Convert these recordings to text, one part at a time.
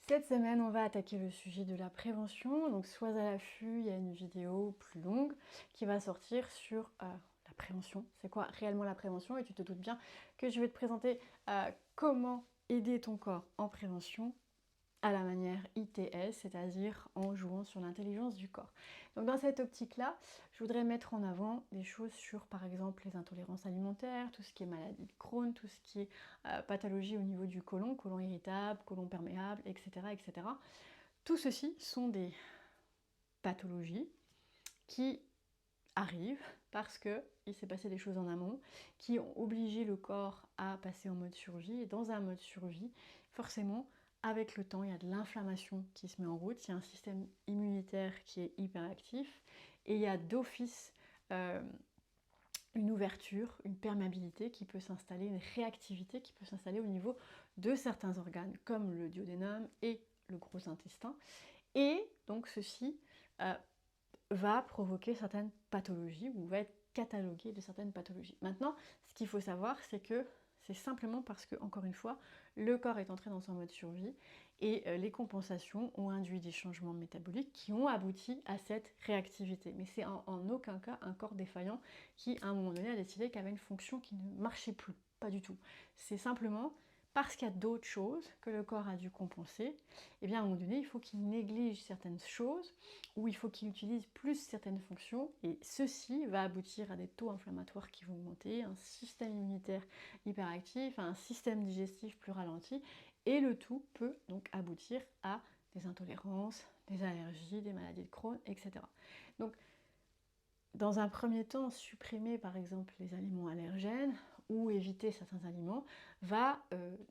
Cette semaine, on va attaquer le sujet de la prévention. Donc, sois à l'affût, il y a une vidéo plus longue qui va sortir sur la prévention. C'est quoi réellement la prévention? Et tu te doutes bien que je vais te présenter comment aider ton corps en prévention à la manière ITS, c'est-à-dire en jouant sur l'intelligence du corps. Donc dans cette optique-là, je voudrais mettre en avant des choses sur par exemple les intolérances alimentaires, tout ce qui est maladie de Crohn, tout ce qui est pathologie au niveau du côlon, côlon irritable, côlon perméable, etc., etc. Tout ceci sont des pathologies qui arrivent parce qu'il s'est passé des choses en amont qui ont obligé le corps à passer en mode survie. Et dans un mode survie, forcément, avec le temps, il y a de l'inflammation qui se met en route, il y a un système immunitaire qui est hyperactif et il y a d'office une ouverture, une perméabilité qui peut s'installer, une réactivité qui peut s'installer au niveau de certains organes comme le duodénum et le gros intestin. Et donc ceci va provoquer certaines pathologies ou va être catalogué de certaines pathologies. Maintenant, ce qu'il faut savoir, c'est que c'est simplement parce que, encore une fois, le corps est entré dans son mode survie et les compensations ont induit des changements métaboliques qui ont abouti à cette réactivité. Mais c'est en aucun cas un corps défaillant qui, à un moment donné, a décidé qu'il avait une fonction qui ne marchait plus. Pas du tout. C'est simplement parce qu'il y a d'autres choses que le corps a dû compenser, et bien à un moment donné, il faut qu'il néglige certaines choses ou il faut qu'il utilise plus certaines fonctions et ceci va aboutir à des taux inflammatoires qui vont augmenter, un système immunitaire hyperactif, un système digestif plus ralenti et le tout peut donc aboutir à des intolérances, des allergies, des maladies de Crohn, etc. Donc dans un premier temps, supprimer par exemple les aliments allergènes ou éviter certains aliments va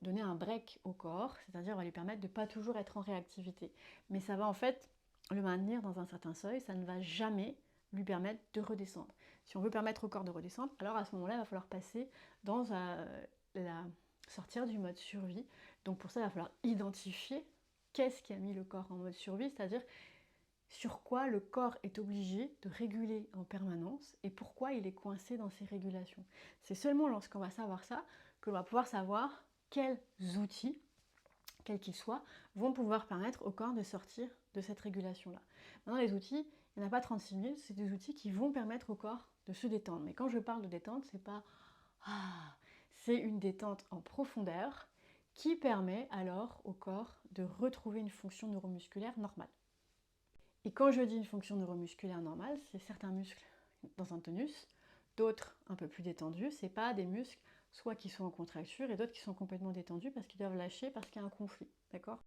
donner un break au corps, c'est-à-dire va lui permettre de ne pas toujours être en réactivité. Mais ça va en fait le maintenir dans un certain seuil, ça ne va jamais lui permettre de redescendre. Si on veut permettre au corps de redescendre, alors à ce moment-là, il va falloir passer dans sortir du mode survie. Donc pour ça, il va falloir identifier qu'est-ce qui a mis le corps en mode survie, c'est-à-dire sur quoi le corps est obligé de réguler en permanence et pourquoi il est coincé dans ces régulations. C'est seulement lorsqu'on va savoir ça que l'on va pouvoir savoir quels outils, quels qu'ils soient, vont pouvoir permettre au corps de sortir de cette régulation-là. Maintenant, les outils, il n'y en a pas 36 000, c'est des outils qui vont permettre au corps de se détendre. Mais quand je parle de détente, c'est pas c'est une détente en profondeur qui permet alors au corps de retrouver une fonction neuromusculaire normale. Et quand je dis une fonction neuromusculaire normale, c'est certains muscles dans un tonus, d'autres un peu plus détendus. C'est pas des muscles soit qui sont en contracture et d'autres qui sont complètement détendus parce qu'ils doivent lâcher parce qu'il y a un conflit, d'accord?